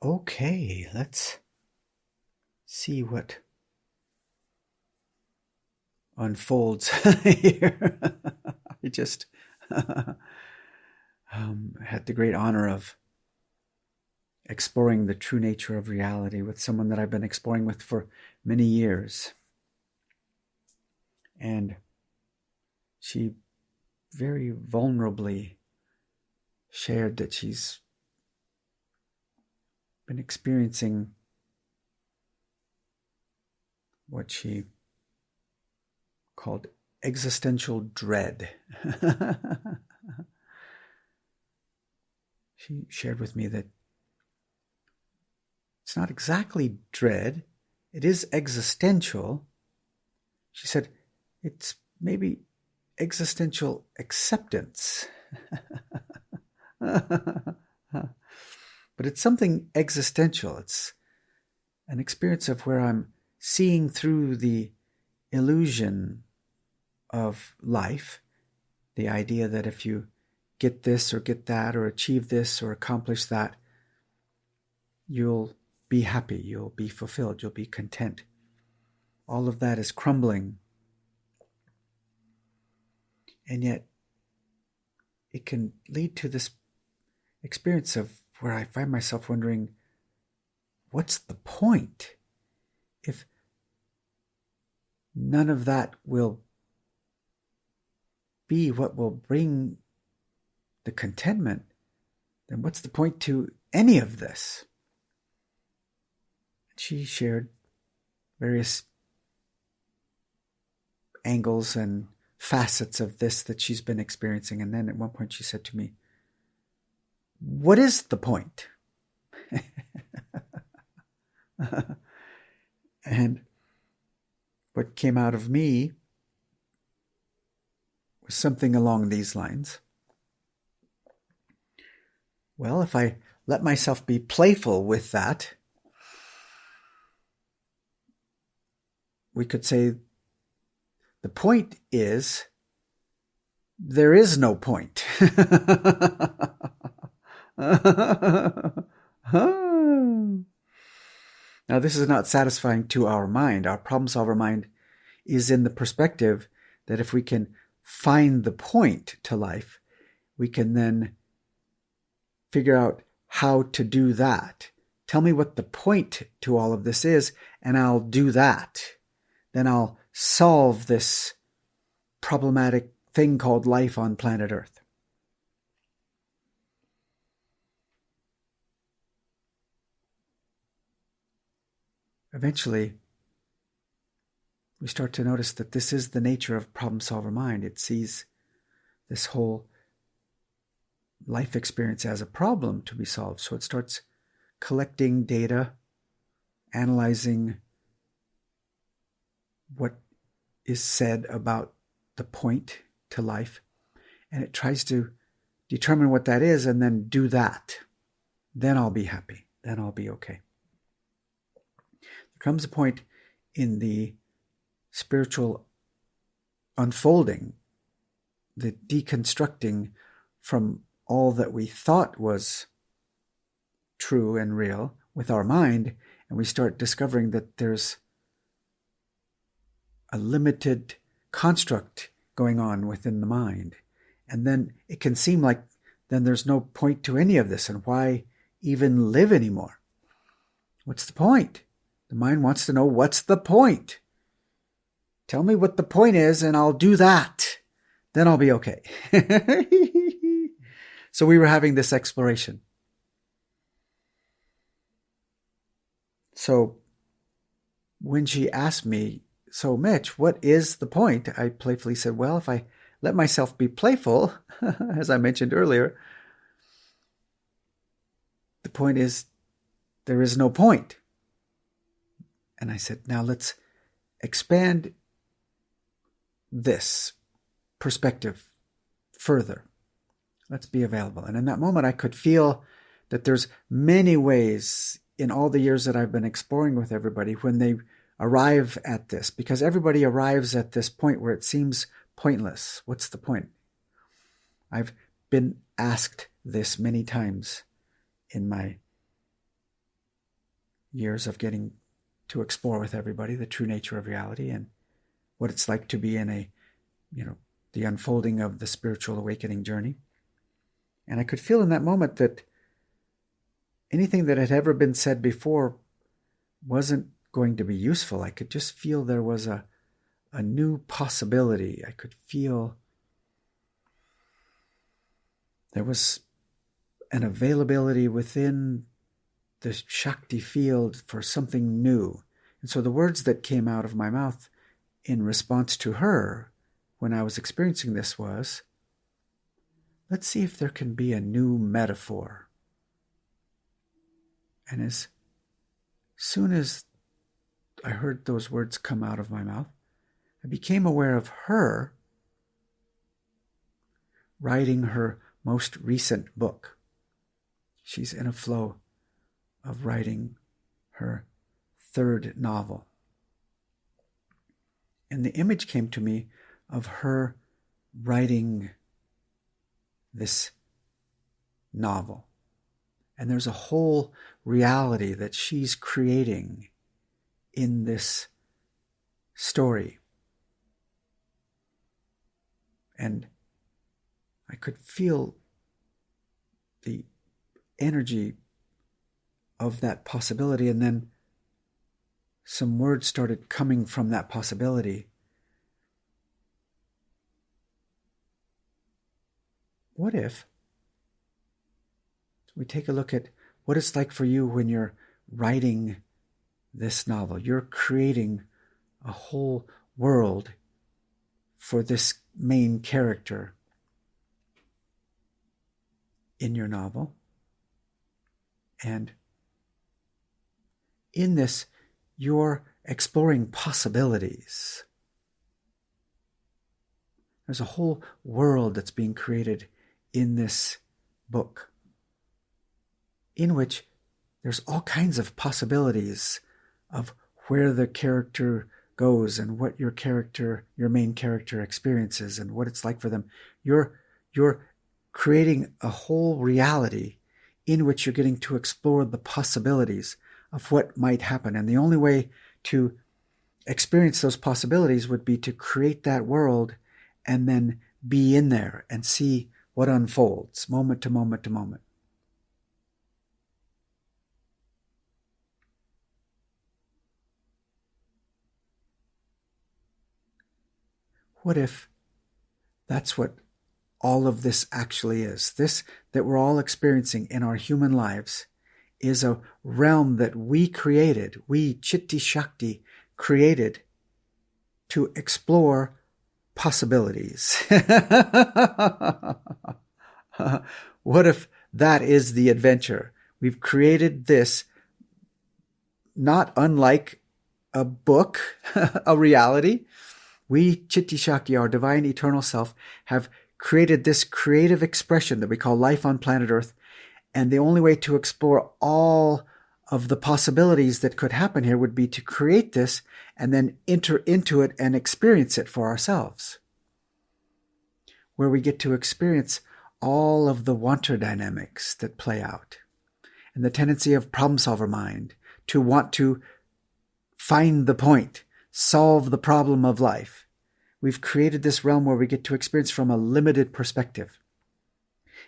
Okay, let's see what unfolds here. I just had the great honor of exploring the true nature of reality with someone that I've been exploring with for many years. And she very vulnerably shared that she's been experiencing what she called existential dread. She shared with me that it's not exactly dread, it is existential. She said it's maybe existential acceptance. But it's something existential. It's an experience of where I'm seeing through the illusion of life, the idea that if you get this or get that or achieve this or accomplish that, you'll be happy, you'll be fulfilled, you'll be content. All of that is crumbling. And yet it can lead to this experience of where I find myself wondering, what's the point? If none of that will be what will bring the contentment, then what's the point to any of this? She shared various angles and facets of this that she's been experiencing. And then at one point she said to me, what is the point? And what came out of me was something along these lines. Well, if I let myself be playful with that, we could say the point is there is no point. Now, this is not satisfying to our mind. Our problem solver mind is in the perspective that if we can find the point to life, we can then figure out how to do that. Tell me what the point to all of this is, and I'll do that. Then I'll solve this problematic thing called life on planet Earth. Eventually, we start to notice that this is the nature of problem solver mind. It sees this whole life experience as a problem to be solved. So it starts collecting data, analyzing what is said about the point to life, and it tries to determine what that is and then do that. Then I'll be happy. Then I'll be okay. There comes a point in the spiritual unfolding, the deconstructing from all that we thought was true and real with our mind, and we start discovering that there's a limited construct going on within the mind. And then it can seem like then there's no point to any of this, and why even live anymore? What's the point? The mind wants to know, what's the point? Tell me what the point is and I'll do that. Then I'll be okay. So we were having this exploration. So when she asked me, so Mitch, what is the point? I playfully said, well, if I let myself be playful, as I mentioned earlier, the point is there is no point. And I said, now let's expand this perspective further. Let's be available. And in that moment, I could feel that there's many ways in all the years that I've been exploring with everybody when they arrive at this, because everybody arrives at this point where it seems pointless. What's the point? I've been asked this many times in my years of getting to explore with everybody the true nature of reality and what it's like to be in the unfolding of the spiritual awakening journey. And I could feel in that moment that anything that had ever been said before wasn't going to be useful. I could just feel there was a new possibility. I could feel there was an availability within the Shakti field for something new. And so the words that came out of my mouth in response to her when I was experiencing this was, let's see if there can be a new metaphor. And as soon as I heard those words come out of my mouth, I became aware of her writing her most recent book. She's in a flow of writing her third novel. And the image came to me of her writing this novel. And there's a whole reality that she's creating in this story. And I could feel the energy of that possibility, and then some words started coming from that possibility. What if we take a look at what it's like for you when you're writing this novel? You're creating a whole world for this main character in your novel. And in this, you're exploring possibilities. There's a whole world that's being created in this book, in which there's all kinds of possibilities of where the character goes and what your main character experiences and what it's like for them. You're creating a whole reality in which you're getting to explore the possibilities of what might happen. And the only way to experience those possibilities would be to create that world and then be in there and see what unfolds moment to moment to moment. What if that's what all of this actually is? This that we're all experiencing in our human lives is a realm that we created, we Chitti Shakti created to explore possibilities. What if that is the adventure? We've created this, not unlike a book, a reality. We, Chitti Shakti, our divine eternal self, have created this creative expression that we call life on planet Earth. And the only way to explore all of the possibilities that could happen here would be to create this and then enter into it and experience it for ourselves, where we get to experience all of the wanter dynamics that play out and the tendency of problem solver mind to want to find the point, solve the problem of life. We've created this realm where we get to experience from a limited perspective.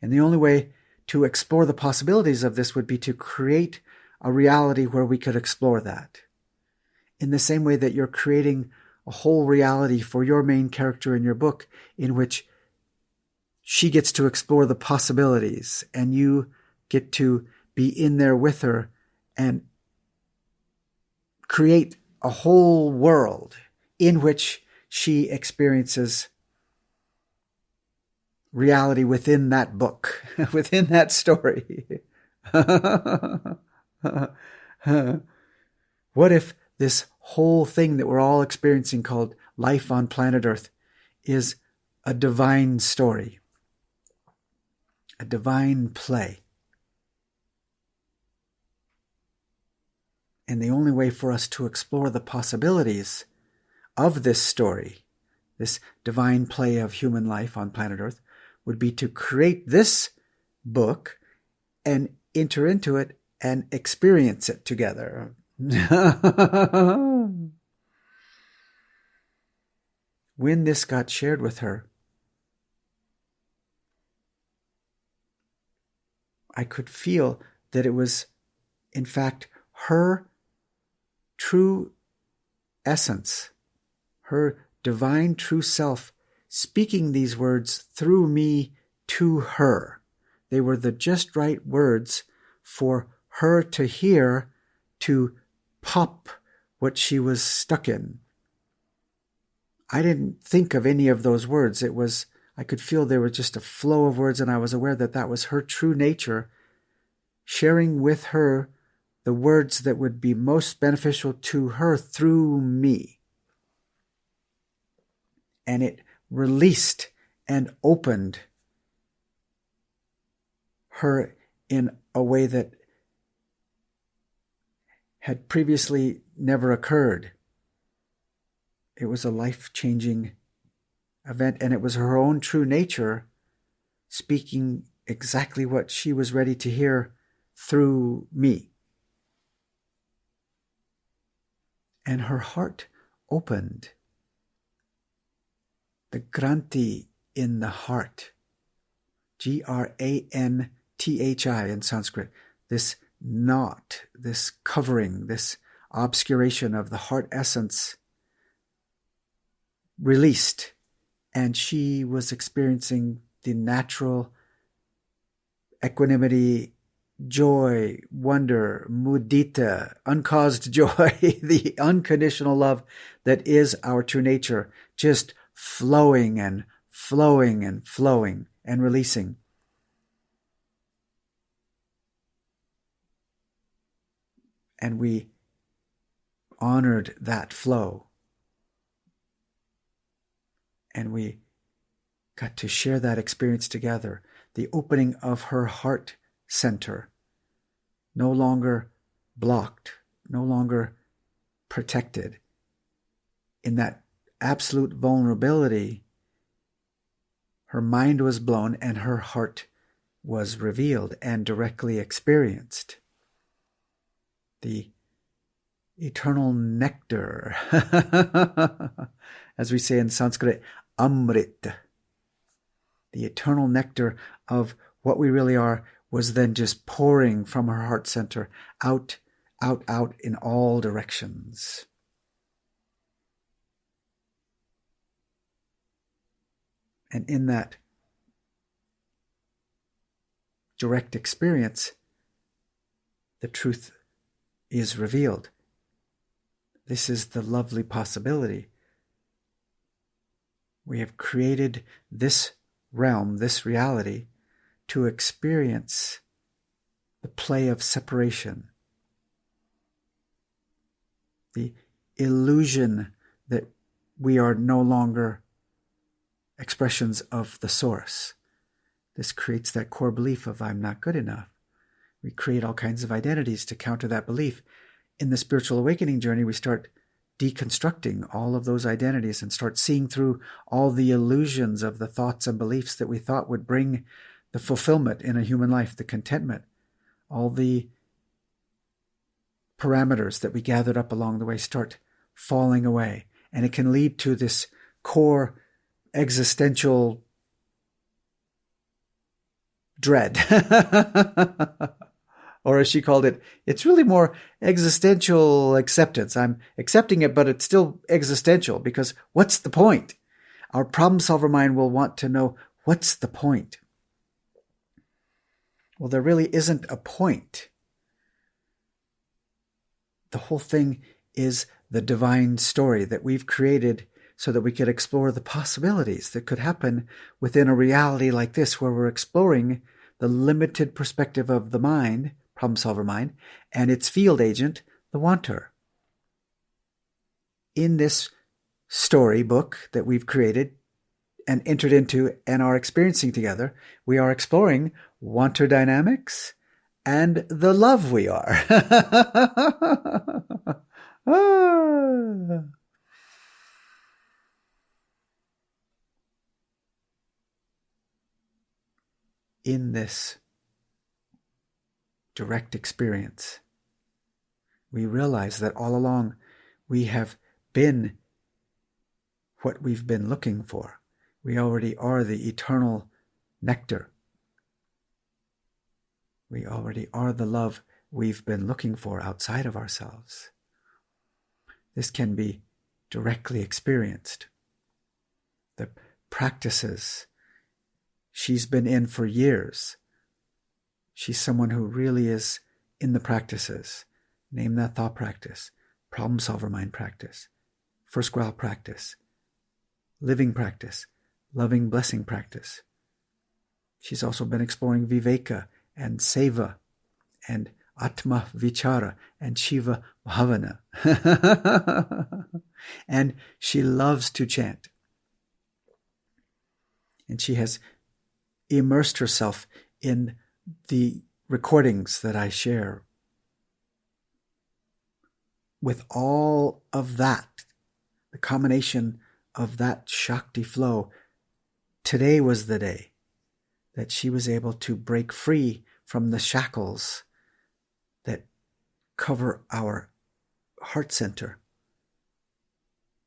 And the only way to explore the possibilities of this would be to create a reality where we could explore that. In the same way that you're creating a whole reality for your main character in your book, in which she gets to explore the possibilities and you get to be in there with her and create a whole world in which she experiences reality within that book, within that story. What if this whole thing that we're all experiencing called life on planet Earth is a divine story, a divine play? And the only way for us to explore the possibilities of this story, this divine play of human life on planet Earth, would be to create this book and enter into it and experience it together. When this got shared with her, I could feel that it was, in fact, her true essence, her divine true self, speaking these words through me to her. They were the just right words for her to hear, to pop what she was stuck in. I didn't think of any of those words. I could feel there was just a flow of words, and I was aware that that was her true nature, sharing with her the words that would be most beneficial to her through me. And it released and opened her in a way that had previously never occurred. It was a life-changing event, and it was her own true nature speaking exactly what she was ready to hear through me. And her heart opened. The granthi in the heart, Granthi in Sanskrit, this knot, this covering, this obscuration of the heart essence released, and she was experiencing the natural equanimity, joy, wonder, mudita, uncaused joy, the unconditional love that is our true nature, just flowing and flowing and flowing and releasing. And we honored that flow. And we got to share that experience together. The opening of her heart center, no longer blocked, no longer protected. In that absolute vulnerability, her mind was blown and her heart was revealed and directly experienced. The eternal nectar, as we say in Sanskrit, amrit. The eternal nectar of what we really are was then just pouring from her heart center out, out, out in all directions. And in that direct experience, the truth is revealed. This is the lovely possibility. We have created this realm, this reality, to experience the play of separation, the illusion that we are no longer expressions of the source. This creates that core belief of I'm not good enough. We create all kinds of identities to counter that belief. In the spiritual awakening journey, we start deconstructing all of those identities and start seeing through all the illusions of the thoughts and beliefs that we thought would bring the fulfillment in a human life, the contentment, all the parameters that we gathered up along the way start falling away. And it can lead to this core existential dread. Or as she called it, it's really more existential acceptance. I'm accepting it, but it's still existential because what's the point? Our problem solver mind will want to know, what's the point? Well, there really isn't a point. The whole thing is the divine story that we've created so that we could explore the possibilities that could happen within a reality like this, where we're exploring the limited perspective of the mind, problem solver mind, and its field agent, the wanter. In this story book that we've created and entered into and are experiencing together, we are exploring wanter dynamics and the love we are. In this direct experience. We realize that all along we have been what we've been looking for. We already are the eternal nectar. We already are the love we've been looking for outside of ourselves. This can be directly experienced. The practices she's been in for years. She's someone who really is in the practices. Name that thought practice, problem solver mind practice, first growl practice, living practice, loving blessing practice. She's also been exploring viveka and seva and atma vichara and shiva bhavana. And she loves to chant. And she has immersed herself in the recordings that I share. With all of that, the combination of that Shakti flow, today was the day that she was able to break free from the shackles that cover our heart center.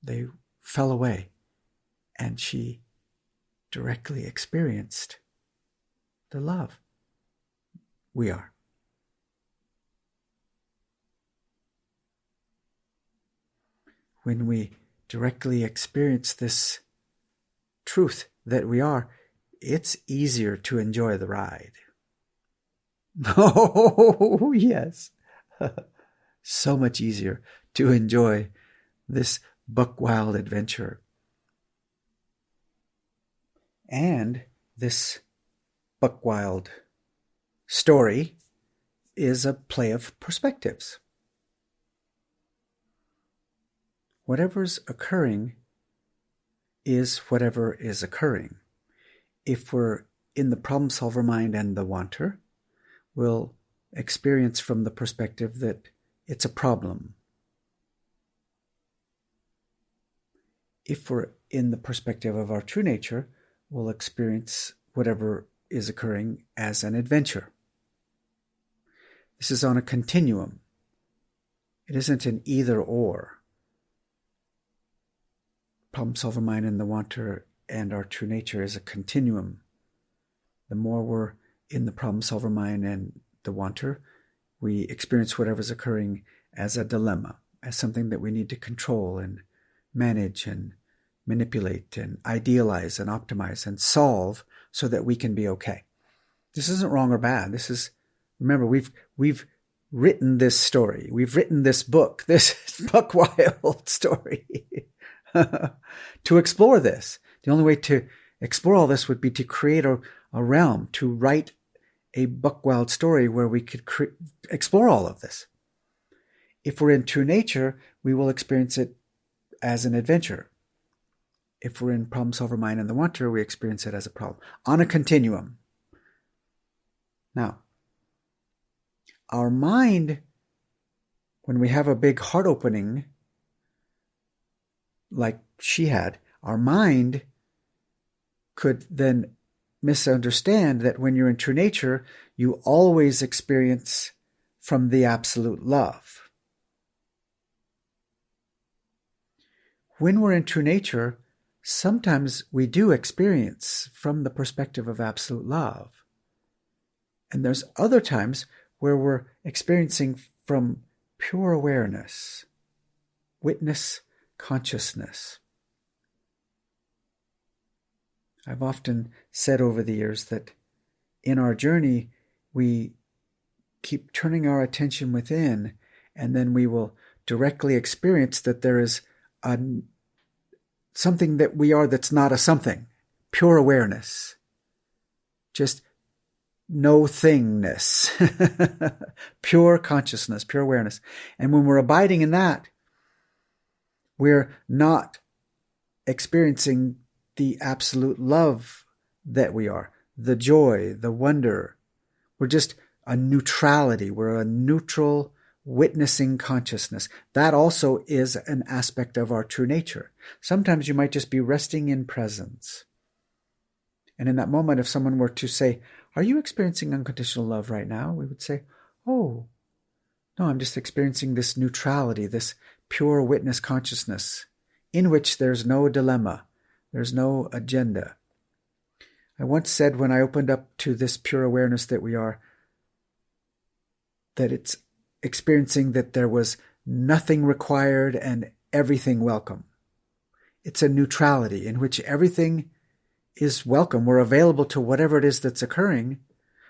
They fell away, and she directly experienced the love we are. When we directly experience this truth that we are, it's easier to enjoy the ride. Oh, yes. So much easier to enjoy this buck wild adventure. And this buck wild story is a play of perspectives. Whatever's occurring is whatever is occurring. If we're in the problem solver mind and the wanter, we'll experience from the perspective that it's a problem. If we're in the perspective of our true nature, we'll experience whatever is occurring as an adventure. This is on a continuum. It isn't an either or. Problem solver mind and the wanter and our true nature is a continuum. The more we're in the problem solver mind and the wanter, we experience whatever's occurring as a dilemma, as something that we need to control and manage and manipulate and idealize and optimize and solve so that we can be okay. This isn't wrong or bad. This is, remember, we've written this story. We've written this book, this buck wild story. To explore this. The only way to explore all this would be to create a realm, to write a buck wild story where we could explore all of this. If we're in true nature, we will experience it as an adventure. If we're in problem solver mind and the wanter, we experience it as a problem. On a continuum. Now, our mind, when we have a big heart opening, like she had, our mind could then misunderstand that when you're in true nature, you always experience from the absolute love. When we're in true nature, sometimes we do experience from the perspective of absolute love. And there's other times where we're experiencing from pure awareness, witness, consciousness. I've often said over the years that in our journey, we keep turning our attention within, and then we will directly experience that there is something that we are that's not a something. Pure awareness. Just no thingness. Pure consciousness, pure awareness. And when we're abiding in that, we're not experiencing the absolute love that we are, the joy, the wonder. We're just a neutrality. We're a neutral witnessing consciousness. That also is an aspect of our true nature. Sometimes you might just be resting in presence. And in that moment, if someone were to say, "Are you experiencing unconditional love right now?" we would say, oh, no, I'm just experiencing this neutrality, this pure witness consciousness in which there's no dilemma, there's no agenda. I once said when I opened up to this pure awareness that we are, that it's experiencing that there was nothing required and everything welcome. It's a neutrality in which everything is welcome. We're available to whatever it is that's occurring.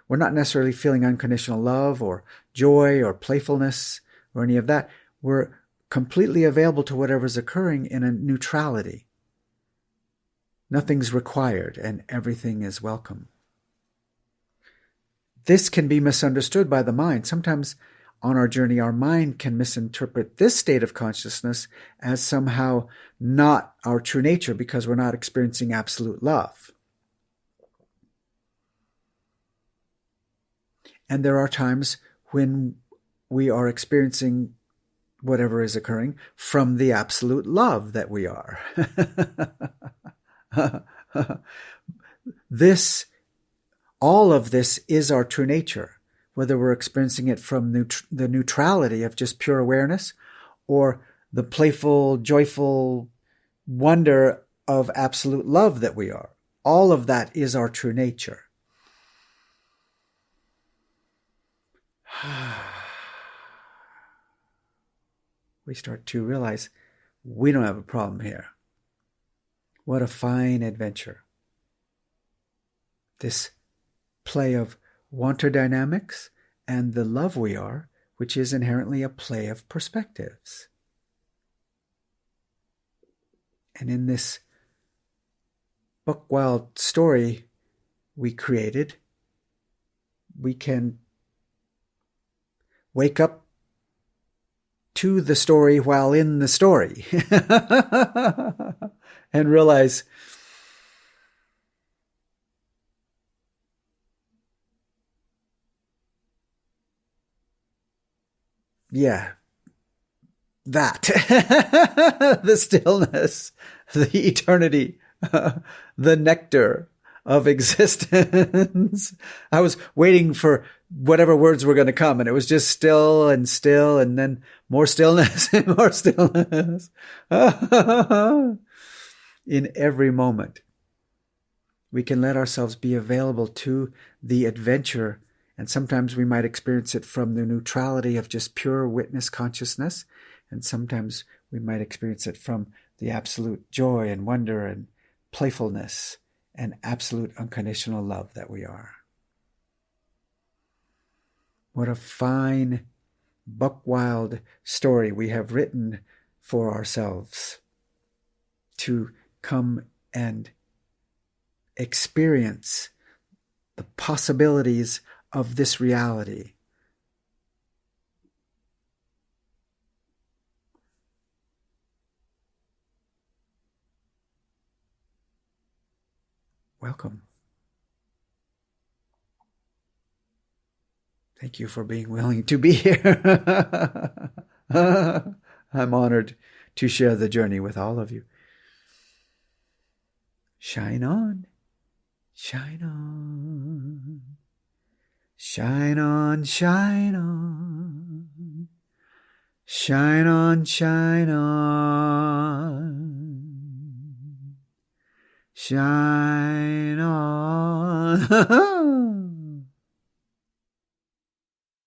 We're not necessarily feeling unconditional love or joy or playfulness or any of that. We're completely available to whatever's occurring in a neutrality. Nothing's required and everything is welcome. This can be misunderstood by the mind. Sometimes on our journey, our mind can misinterpret this state of consciousness as somehow not our true nature because we're not experiencing absolute love. And there are times when we are experiencing whatever is occurring from the absolute love that we are. All of this is our true nature, whether we're experiencing it from the neutrality of just pure awareness or the playful, joyful wonder of absolute love that we are. All of that is our true nature. We start to realize we don't have a problem here. What a fine adventure. This play of wanter dynamics and the love we are, which is inherently a play of perspectives. And in this book wild story we created, we can wake up to the story while in the story and realize, yeah, that, the stillness, the eternity, the nectar of existence. I was waiting for whatever words were going to come, and it was just still, and then more stillness and more stillness. In every moment, we can let ourselves be available to the adventure, and sometimes we might experience it from the neutrality of just pure witness consciousness, and sometimes we might experience it from the absolute joy and wonder and playfulness and absolute unconditional love that we are. What a fine, buck-wild story we have written for ourselves to come and experience the possibilities of this reality. Welcome. Thank you for being willing to be here. I'm honored to share the journey with all of you. Shine on, shine on, shine on, shine on, shine on, shine on, shine on.